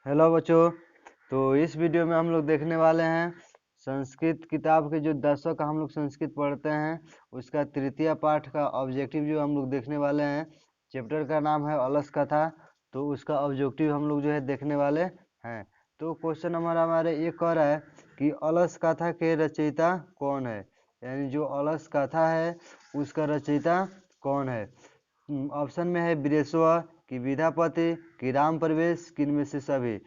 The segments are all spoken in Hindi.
हेलो बच्चों। तो इस वीडियो में हम लोग देखने वाले हैं संस्कृत किताब के जो दसों का हम लोग संस्कृत पढ़ते हैं उसका तृतीय पाठ का ऑब्जेक्टिव जो हम लोग देखने वाले हैं। चैप्टर का नाम है अलस कथा। तो उसका ऑब्जेक्टिव हम लोग जो है देखने वाले हैं। तो क्वेश्चन नंबर हमारे ये कह रहा है कि अलस कथा के रचयिता कौन है, यानी जो अलस कथा है उसका रचयिता कौन है। ऑप्शन में है वीरेश्वर की विद्यापति की राम प्रवेश किन में से सभी।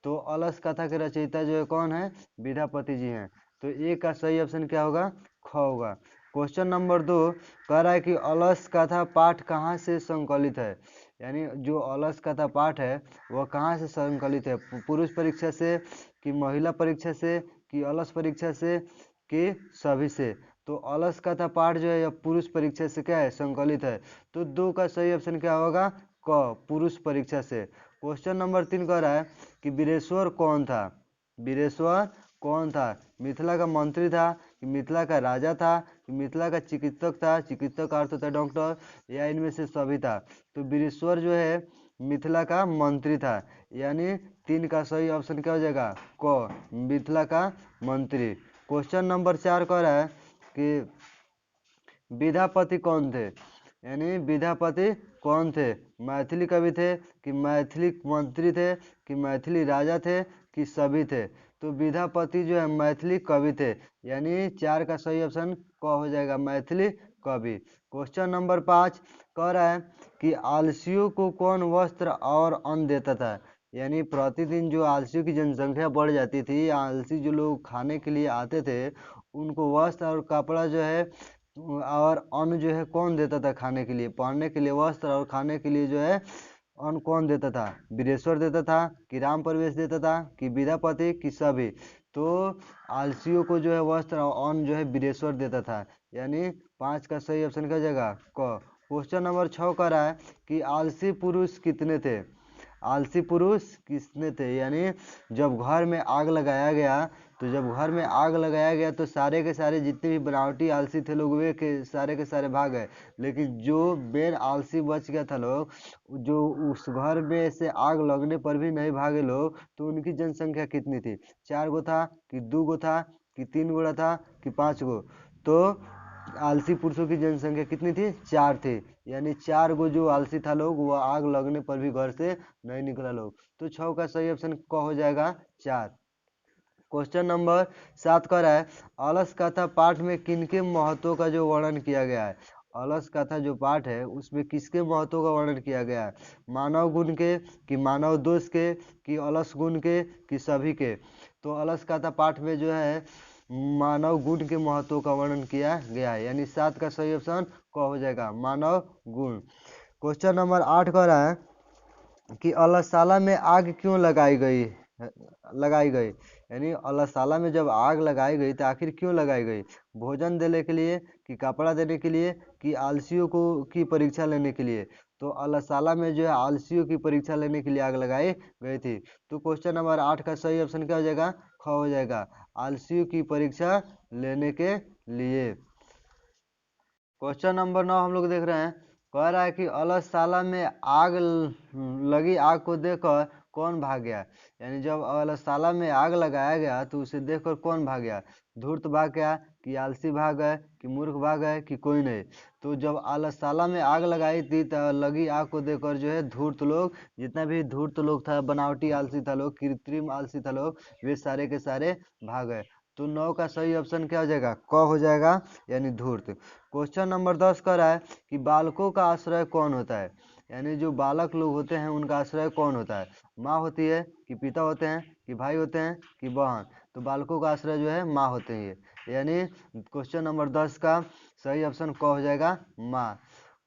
तो अलस कथा के रचयिता जो है कौन है, विद्यापति जी हैं। तो ए का सही ऑप्शन क्या होगा, ख होगा। क्वेश्चन नंबर 2 कह रहा है कि अलस कथा पाठ कहाँ से संकलित है, यानी जो अलस कथा पाठ है वह कहाँ से संकलित है, पुरुष परीक्षा से कि महिला परीक्षा से कि अलस परीक्षा से कि सभी से। तो अलस कथा पाठ जो है यह पुरुष परीक्षा से क्या है, संकलित है। तो 2 का सही ऑप्शन क्या होगा, क, पुरुष परीक्षा से। क्वेश्चन नंबर 3 कह रहा है कि वीरेश्वर कौन था। वीरेश्वर कौन था, मिथिला का मंत्री था कि मिथिला का राजा था कि मिथिला का चिकित्सक था, चिकित्सक का अर्थ होता है डॉक्टर, या इनमें से सभी था। तो वीरेश्वर जो है मिथिला का मंत्री था, यानी 3 का सही ऑप्शन क्या हो जाएगा, क, मिथिला का मंत्री। क्वेश्चन नंबर 4 कह रहा है कि विद्यापति कौन थे, यानी विद्यापति कौन थे, मैथिली कवि थे कि मैथिली मंत्री थे कि मैथिली राजा थे कि सभी थे। तो विद्यापति जो है मैथिली कवि थे, यानी 4 का सही ऑप्शन क हो जाएगा, मैथिली कवि। क्वेश्चन नंबर 5 कह रहा है कि आलसियों को कौन वस्त्र और अन्न देता था, यानी प्रतिदिन जो आलसियों की जनसंख्या बढ़ जाती थी, आलसी जो लोग खाने के लिए आते थे उनको वस्त्र और कपड़ा जो है और अन्न जो है कौन देता था खाने के लिए, पहनने के लिए वस्त्र और खाने के लिए जो है अन्न कौन देता था, वीरेश्वर देता था कि राम प्रवेश देता था कि विद्यापति कि सभी। तो आलसियों को जो है वस्त्र और अन्न जो है वीरेश्वर देता था, यानी 5 का सही ऑप्शन क्या जाएगा, क। क्वेश्चन नंबर 6 का रहा है कि आलसी पुरुष कितने थे, आलसी पुरुष किसने थे, यानी जब घर में आग लगाया गया, तो जब घर में आग लगाया गया तो सारे के सारे जितने भी बनावटी आलसी थे लोग वे के सारे भाग गए, लेकिन जो मेन आलसी बच गया था लोग, जो उस घर में से आग लगने पर भी नहीं भागे लोग, तो उनकी जनसंख्या कितनी थी, 4 गो था कि 2 गो था कि 3 गो था कि 5 गो। तो आलसी पुरुषों की जनसंख्या कितनी थी, 4 थी, यानी 4 गो जो आलसी था लोग वो आग लगने पर भी घर से नहीं निकला लोग। तो 6 का सही ऑप्शन क हो जाएगा, 4। क्वेश्चन नंबर 7 का रहा है अलस कथा पाठ में किनके महत्व का जो वर्णन किया गया है, अलस कथा जो पाठ है उसमें किसके महत्व का वर्णन किया गया है, मानव गुण के कि मानव दोष के कि अलस गुण के कि सभी के। तो अलस कथा पाठ में जो है मानव गुण के महत्व का वर्णन किया गया है, यानी 7 का सही ऑप्शन क हो जाएगा, मानव गुण। क्वेश्चन नंबर 8 का रहा है कि अलसाला में आग क्यों लगाई गई, यानी अलसाला में जब आग लगाई गई तो आखिर क्यों लगाई गई, भोजन देने के लिए कि कपड़ा देने के लिए कि आलसियों को की परीक्षा लेने के लिए। तो अलसाला में जो है आलसियों की परीक्षा लेने के लिए आग लगाई गई थी। तो क्वेश्चन नंबर 8 का सही ऑप्शन क्या हो जाएगा, ख हो जाएगा, आलसियों की परीक्षा लेने के लिए। क्वेश्चन नंबर 9 हम लोग देख रहे हैं, कह रहा है कि अलसशाला में लगी आग को देखकर कौन भाग गया, यानी जब अलसशाला में आग लगाया गया तो उसे देखकर कौन भाग गया, धूर्त भाग गया कि आलसी भाग गए कि मूर्ख भाग गए कि कोई नहीं। तो जब अलसशाला में आग लगाई थी तो लगी आग को देखकर जो है धूर्त लोग, जितना भी धूर्त लोग था, बनावटी आलसी था लोग, कृत्रिम आलसी था लोग, वे सारे के सारे भाग गए। तो 9 का सही ऑप्शन क्या हो जाएगा, क हो जाएगा, यानी धूर्त। क्वेश्चन नंबर 10 का रहा है कि बालकों का आश्रय कौन होता है, यानी जो बालक लोग होते हैं उनका आश्रय कौन होता है, माँ होती है कि पिता होते हैं कि भाई होते हैं कि बहन। तो बालकों का आश्रय जो है माँ होते हैं, यानी क्वेश्चन नंबर 10 का सही ऑप्शन क हो जाएगा, माँ।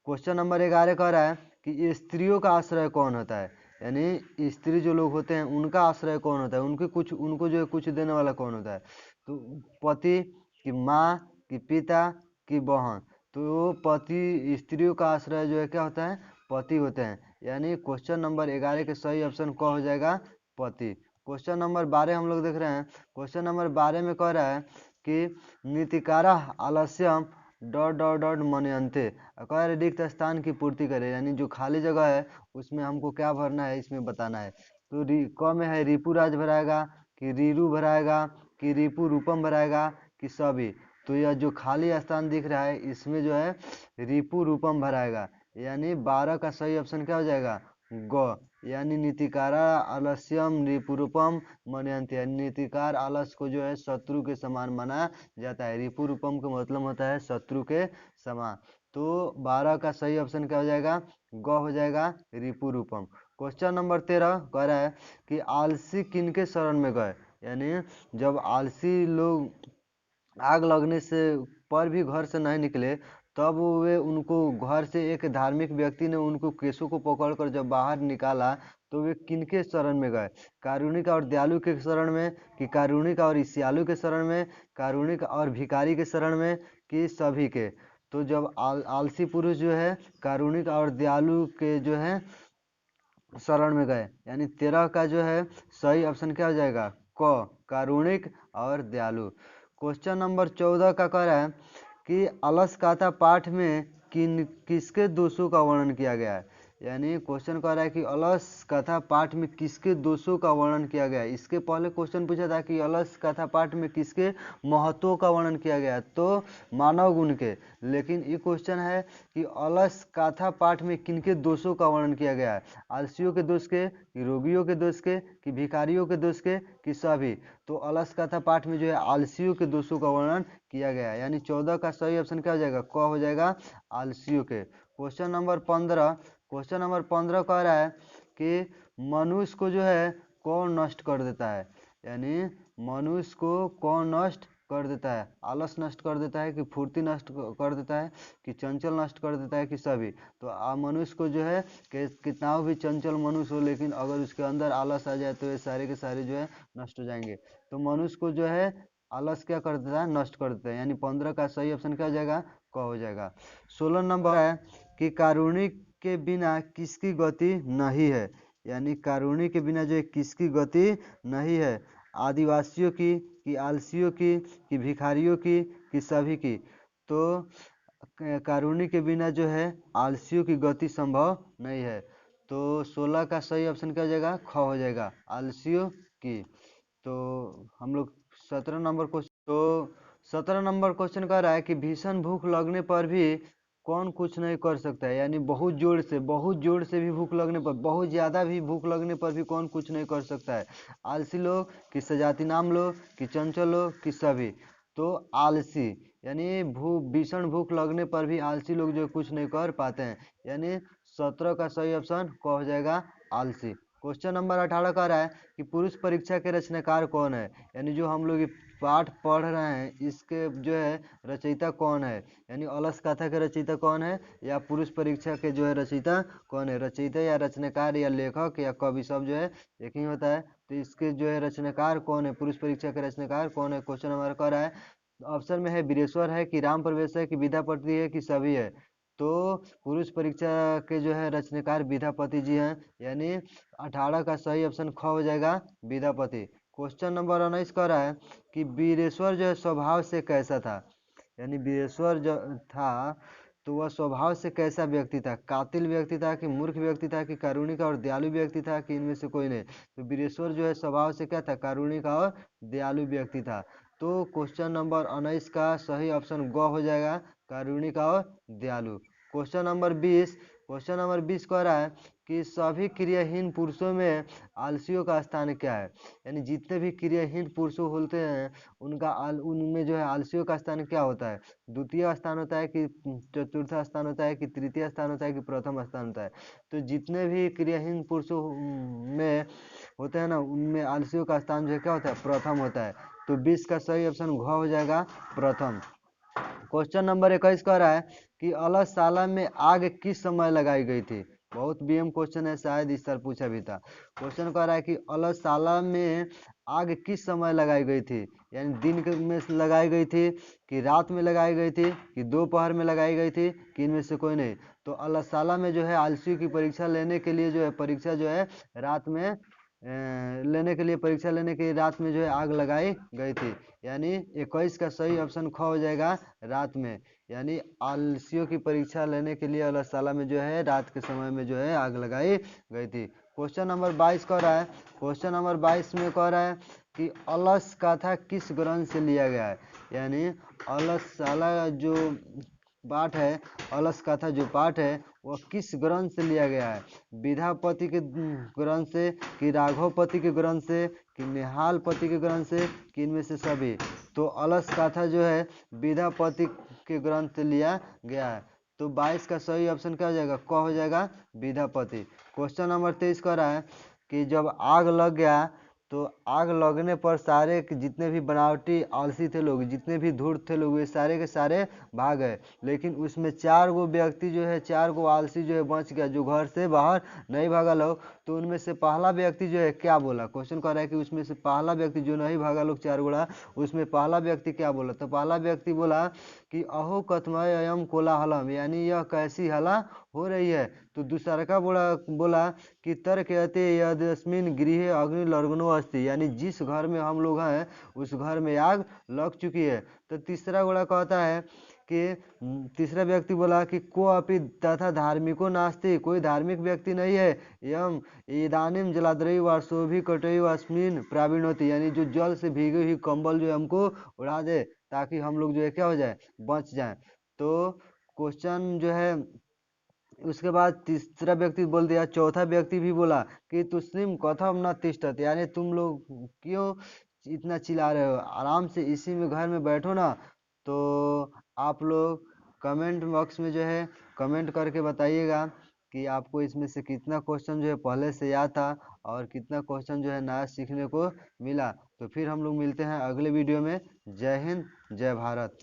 क्वेश्चन नंबर 11 कह रहा है कि स्त्रियों का आश्रय कौन होता है, यानी स्त्री जो लोग होते हैं उनका आश्रय कौन होता है, उनको जो है कुछ देने वाला कौन होता है। तो पति कि माँ कि पिता की बहन। तो पति, स्त्रियों का आश्रय जो है क्या होता है, पति होते हैं, यानी क्वेश्चन नंबर 11 के सही ऑप्शन क हो जाएगा, पति। क्वेश्चन नंबर 12 हम लोग देख रहे हैं, क्वेश्चन नंबर 12 में कह रहा है कि नीतिकारा आलस्यम डॉट डॉट डॉट मनयंते, कह रहे रिक्त स्थान की पूर्ति करे, यानी जो खाली जगह है उसमें हमको क्या भरना है, इसमें बताना है। तो क में है रिपुराज भराएगा कि रीरू भराएगा कि रिपु रूपम भराएगा कि सभी। तो यह जो खाली स्थान दिख रहा है इसमें जो है रिपु रूपम भराएगा, यानी 12 का सही ऑप्शन क्या हो जाएगा ग। यानी नीतिकारा आलस्यम रिपुरूपम मनयंती, यानी नीतिकार आलस को जो है शत्रु के समान माना जाता है। रिपुरूपम का मतलब होता है शत्रु के समान। तो 12 का सही ऑप्शन क्या हो जाएगा ग हो जाएगा रिपुरूपम। क्वेश्चन नंबर 13 कह रहा है कि आलसी किनके शरण में गए, यानी जब आलसी लोग आग लगने से पर भी घर से नहीं निकले तब वे उनको घर से एक धार्मिक व्यक्ति ने उनको केसों को पकड़कर जब बाहर निकाला तो वे किनके शरण में गए, कारुणिक और दयालु के शरण में कि कारुणिक और ईर्ष्यालु के शरण में, कारुणिक और भिखारी के शरण में कि सभी के। तो जब आलसी पुरुष जो है कारुणिक और दयालु के जो है शरण में गए, यानी 13 का जो है सही ऑप्शन क्या हो जाएगा क, कारुणिक और दयालु। क्वेश्चन नंबर 14 का कह रहा है कि अलस कथा पाठ में किसके दोषों का वर्णन किया गया है, यानी क्वेश्चन कह रहा है कि अलस कथा पाठ में किसके दोषों का वर्णन किया गया है। इसके पहले क्वेश्चन पूछा था कि अलस कथा पाठ में किसके महत्वों का वर्णन किया गया है, तो मानव गुण के। लेकिन ये क्वेश्चन है कि अलस कथा पाठ में किनके दोषों का वर्णन किया गया है, आलसियों के दोष के कि रोगियों के दोष के कि भिखारियों के दोष के कि सभी। तो अलस कथा पाठ में जो है आलसियों के दोषों का वर्णन किया गया है, यानी 14 का सही ऑप्शन क्या हो जाएगा क हो जाएगा आलसियों के। क्वेश्चन नंबर 15 कह रहा है कि मनुष्य को जो है कौन नष्ट कर देता है, यानी मनुष्य को कौन नष्ट कर देता है, आलस नष्ट कर देता है कि फुर्ती नष्ट कर देता है कि चंचल नष्ट कर देता है कि सभी। तो मनुष्य को जो है कि कितना भी चंचल मनुष्य हो लेकिन अगर उसके अंदर आलस आ जाए तो ये सारे के सारे जो है नष्ट हो जाएंगे। तो मनुष्य को जो है आलस क्या कर देता है नष्ट कर देता है, यानी 15 का सही ऑप्शन क्या हो जाएगा क हो जाएगा। 16 नंबर है कि कारुणिक के बिना किसकी गति नहीं है, यानी कारुणिक के बिना जो है किसकी गति नहीं है, आदिवासियों की कि आलसियों की कि भिखारियों की कि सभी की। तो कारुणिक के बिना जो है आलसियों की गति संभव नहीं है। तो 16 का सही ऑप्शन क्या हो जाएगा ख हो जाएगा आलसियों की। तो हम लोग 17 नंबर क्वेश्चन 17 नंबर क्वेश्चन कह रहा है कि भीषण भूख लगने पर भी कौन कुछ नहीं कर सकता है, यानी बहुत जोर से भी भूख लगने पर, बहुत ज़्यादा भी भूख लगने पर भी कौन कुछ नहीं कर सकता है, आलसी लोग कि सजाती नाम लोग कि चंचल लोग कि सभी। तो आलसी, यानी भीषण भूख लगने पर भी आलसी लोग जो कुछ नहीं कर पाते हैं, यानी 17 का सही ऑप्शन क हो जाएगा आलसी। क्वेश्चन नंबर 18 कह रहा है कि पुरुष परीक्षा के रचनाकार कौन है, यानी जो हम लोग ये पाठ पढ़ रहे हैं इसके जो है रचयिता कौन है, यानी अलस कथा के रचयिता कौन है या पुरुष परीक्षा के जो है रचयिता कौन है। रचयिता या रचनाकार या लेखक या कवि सब जो है एक ही होता है। तो इसके जो है रचनाकार कौन है, पुरुष परीक्षा के रचनाकार कौन है, क्वेश्चन हमारा कह रहा है। ऑप्शन में है वीरेश्वर है कि राम प्रवेश है कि विद्यापति है कि सभी है। तो पुरुष परीक्षा के जो है रचनाकार विद्यापति जी हैं, यानी 18 का सही ऑप्शन ख हो जाएगा विद्यापति। क्वेश्चन नंबर 19 कह रहा है कि वीरेश्वर जो है स्वभाव से कैसा था, यानी वीरेश्वर जो था तो वह स्वभाव से कैसा व्यक्ति था, कातिल व्यक्ति था कि मूर्ख व्यक्ति था कि कारुणिक और दयालु व्यक्ति था कि इनमें से कोई नहीं। तो वीरेश्वर जो है स्वभाव से क्या था कारुणिक और दयालु व्यक्ति था। तो क्वेश्चन नंबर 19 का सही ऑप्शन ग हो जाएगा कारुणिक और दयालु। क्वेश्चन नंबर 20 कह रहा है कि सभी क्रियाहीन पुरुषों में आलसियों का स्थान क्या है, यानी जितने भी क्रियाहीन पुरुष होते हैं उनमें जो है आलसियों का स्थान क्या होता है, द्वितीय स्थान होता है कि चतुर्थ स्थान होता है कि तृतीय स्थान होता है कि प्रथम स्थान होता है। तो जितने भी क्रियाहीन पुरुषों में होते हैं ना उनमें आलसियों का स्थान जो है क्या होता है प्रथम होता है। तो 20 का सही ऑप्शन घ हो जाएगा प्रथम। क्वेश्चन नंबर 21 कह रहा है कि अलसशाला में आग किस समय लगाई गई थी, बहुत बीएम क्वेश्चन है, शायद इस साल पूछा भी था। क्वेश्चन कह रहा है कि अलसशाला में आग किस समय लगाई गई थी, यानी दिन में लगाई गई थी कि रात में लगाई गई थी कि दोपहर में लगाई गई थी कि इनमें से कोई नहीं। तो अलसशाला में जो है आलसी की परीक्षा लेने के लिए जो है परीक्षा जो है रात में परीक्षा लेने के लिए रात में जो है आग लगाई गई थी, यानी 21 का सही ऑप्शन ख हो जाएगा रात में, यानी आलसियों की परीक्षा लेने के लिए अलसशाला में जो है रात के समय में जो है आग लगाई गई थी। क्वेश्चन नंबर 22 कह रहा है, क्वेश्चन नंबर 22 में कह रहा है कि अलस कथा किस ग्रंथ से लिया गया है। यानी अलस वाला जो पाठ है, अलस कथा जो पाठ है वह किस ग्रंथ से लिया गया है। विद्यापति के ग्रंथ से, कि राघवपति के ग्रंथ से, कि निहालपति के ग्रंथ से, कि इनमें से सभी। तो अलस कथा जो है विद्यापति के ग्रंथ से लिया गया है। तो 22 का सही ऑप्शन क्या हो जाएगा, क हो जाएगा, विद्यापति। क्वेश्चन नंबर 23 कह रहा है कि जब आग लग गया तो आग लगने पर सारे जितने भी बनावटी आलसी थे लोग, जितने भी धूर्त थे लोग, वे सारे के सारे भाग गए, लेकिन उसमें 4 गो व्यक्ति जो है, 4 गो आलसी जो है बच गया, जो घर से बाहर नहीं भागा लोग। तो उनमें से पहला व्यक्ति जो है क्या बोला, क्वेश्चन कह रहा है कि उसमें से पहला व्यक्ति जो नहीं भागा लोग 4 गुणा, उसमें पहला व्यक्ति क्या बोला। तो पहला व्यक्ति बोला कि अहो कथमय अयम कोलाहलम, यानी यह कैसी हला हो रही है। तो दूसरा का बोला कि तर्कयते यदस्मिन् गृहे अग्नि लग्नो अस्ति, यानी जिस घर में हम लोग हैं उस घर में आग लग चुकी है। तो तीसरा घोड़ा कहता है कि तीसरा व्यक्ति बोला कि को अपि तथा धार्मिको नास्ति, कोई धार्मिक व्यक्ति नहीं है। यम इदानीम जलाद्रई वार्षोभि कटई अस्मिन प्रावीणोति, यानी जो जल से भीगी हुई कंबल जो है हमको उड़ा दे, ताकि हम लोग जो है क्या हो जाए, बच जाए। तो क्वेश्चन जो है उसके बाद तीसरा व्यक्ति बोल दिया, चौथा व्यक्ति भी बोला कि तुस्लिम कथम न तिष्ठत, यानी तुम लोग क्यों इतना चिल्ला रहे हो, आराम से इसी में घर में बैठो ना। तो आप लोग कमेंट बॉक्स में जो है कमेंट करके बताइएगा कि आपको इसमें से कितना क्वेश्चन जो है पहले से याद था और कितना क्वेश्चन जो है नया सीखने को मिला। तो फिर हम लोग मिलते हैं अगले वीडियो में। जय हिंद, जय भारत।